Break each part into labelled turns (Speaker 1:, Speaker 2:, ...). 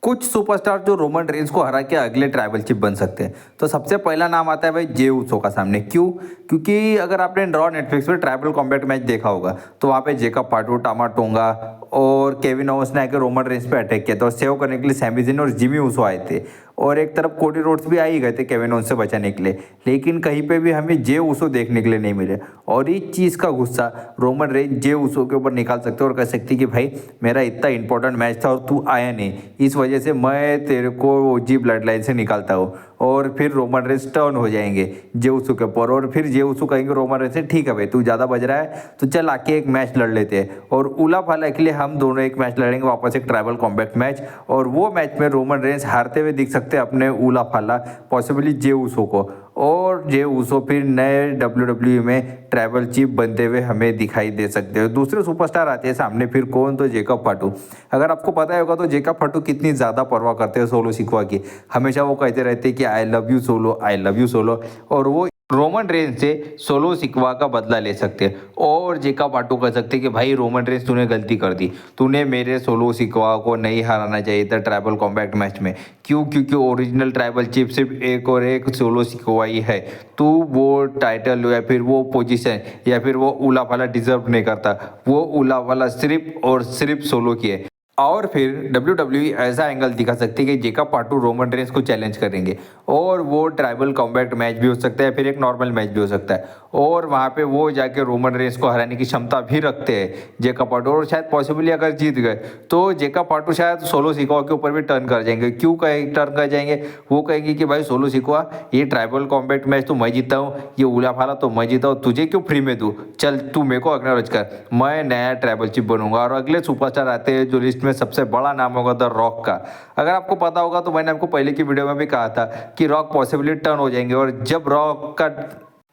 Speaker 1: कुछ सुपरस्टार जो Roman Reigns को हरा के अगले ट्राइबल चीफ बन सकते हैं। तो सबसे पहला नाम आता है भाई जे उसो का सामने। क्यों? क्योंकि अगर आपने रॉ नेटफ्लिक्स पे ट्राइबल कॉम्बैट मैच देखा होगा तो वहाँ पे जेकब पाटू, टामा टोंगा और केविन ओवंस ने आके रोमन रेंस पे अटैक किया था और सेव करने के लिए सैमी ज़िन और जिमी उसो आए थे। और एक तरफ कोडी रोड्स भी आ ही गए थे केविन ओवंस से बचाने के लिए, लेकिन कहीं पे भी हमें जे उसो देखने के लिए नहीं मिले। और इस चीज़ का गुस्सा रोमन रेंस जे उसो के ऊपर निकाल सकते और कह सकती कि भाई मेरा इतना इंपॉर्टेंट मैच था और तू आया नहीं, इस वजह से मैं तेरे को ओजी ब्लड लाइन से निकालता हूँ। और फिर रोमन रेंस टर्न हो जाएंगे जे उसो के ऊपर और फिर जे उसो कहेंगे रोमन रेंस से ठीक है भाई तू ज़्यादा बज रहा है तो चल आके एक मैच लड़ लेते हैं। और उला फाला के लिए हम दोनों एक मैच लड़ेंगे वापस, एक ट्राइबल कॉम्बैट मैच। और वो मैच में रोमन रेंस हारते हुए दिख सकते हैं अपने उला फाला पॉसिबली जे उसो को। और जे उसो फिर नए डब्ल्यू में ट्राइबल चीफ बनते हुए हमें दिखाई दे सकते हो। दूसरे सुपरस्टार आते हैं सामने फिर कौन? तो जेकब पाटू। अगर आपको पता होगा तो जेकब पाटू कितनी ज़्यादा परवाह करते हैं सोलो सिकवा की। हमेशा वो कहते रहते हैं कि I love you solo, I love you solo. और वो रोमन रेंस से सोलो सिकवा का बदला ले सकते हैं। और जेकब पाटू कह सकते हैं कि भाई रोमन रेंस तूने गलती कर दी, तूने मेरे सोलो सिकवा को नहीं हराना चाहिए था ट्राइबल कॉम्बैट मैच में। क्यों? क्योंकि ओरिजिनल ट्राइबल चीफ सिर्फ एक और एक सोलो सिकवा ही है। तू वो टाइटल या फिर वो पोजीशन या फिर वो उला वाला डिजर्व नहीं करता। वो उला वाला सिर्फ और सिर्फ सोलो की है। और फिर WWE ऐसा एंगल दिखा सकती है कि जेकब पाटू रोमन रेंस को चैलेंज करेंगे और वो ट्राइबल कॉम्बैट मैच भी हो सकता है, फिर एक नॉर्मल मैच भी हो सकता है। और वहाँ पे वो जाके रोमन रेंस को हराने की क्षमता भी रखते हैं जेकब पाटू। और शायद पॉसिबली अगर जीत गए तो जेकब पाटू शायद सोलो सिकवा के ऊपर भी टर्न कर जाएंगे। क्यों कहे टर्न कर जाएंगे? वो कहेंगे कि भाई सोलो सिकवा, ये ट्राइबल कॉम्बैट मैच तो मैं जीता हूँ, ये उला फाला तो मैं जीता हूँ, तुझे क्यों फ्री में दूँ? चल तू मेरे को एक्नॉलेज कर, मैं नया ट्राइबल चीफ बनूंगा। और अगले सुपरस्टार आते हैं जो लिस्ट में सबसे बड़ा नाम होगा द रॉक का। अगर आपको पता होगा तो मैंने आपको पहले की वीडियो में भी कहा था कि रॉक पॉसिबली टर्न हो जाएंगे। और जब रॉक का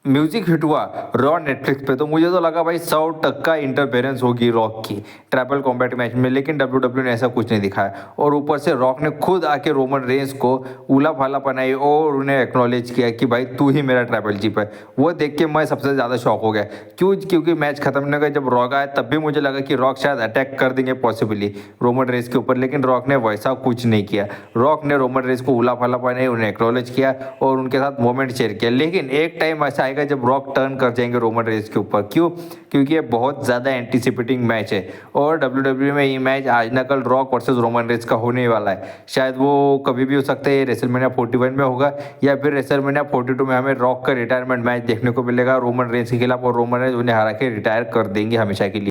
Speaker 1: म्यूजिक हिट हुआ रॉ नेटफ्लिक्स पे तो मुझे तो लगा भाई 100% इंटरफेरेंस होगी रॉक की ट्राइबल कॉम्बैट मैच में, लेकिन डब्ल्यू ने ऐसा कुछ नहीं दिखाया। और ऊपर से रॉक ने खुद आके रोमन रेंस को उला फाला बनाई और उन्हें एक्नॉलेज किया कि भाई तू ही मेरा ट्राइबल चीफ है। वो देख के मैं सबसे ज़्यादा शॉक हो गया। क्यों? क्योंकि मैच खत्म होने का जब रॉक आया तब भी मुझे लगा कि रॉक शायद अटैक कर देंगे पॉसिबली रोमन रेंस के ऊपर, लेकिन रॉक ने वैसा कुछ नहीं किया। रॉक ने रोमन रेंस को उला फाला बनाई, उन्हें एक्नॉलेज किया और उनके साथ मोमेंट शेयर किया। लेकिन एक टाइम ऐसा आएगा जब रॉक टर्न कर जाएंगे रोमन रेंस के ऊपर। क्यों? क्योंकि ये बहुत ज़्यादा एंटीसिपेटिंग मैच है और डब्ल्यू में ये मैच आज ना कल रॉक वर्सेस रोमन रेंस का होने वाला है। शायद वो कभी भी हो सकता है, रेसलमेनिया 41 में होगा या फिर रेसलमेनिया 42 में हमें रॉक का रिटायरमेंट मैच देखने को मिलेगा रोमन रेंस के खिलाफ और रोमन रेंस उन्हें हरा के रिटायर कर देंगे हमेशा के लिए।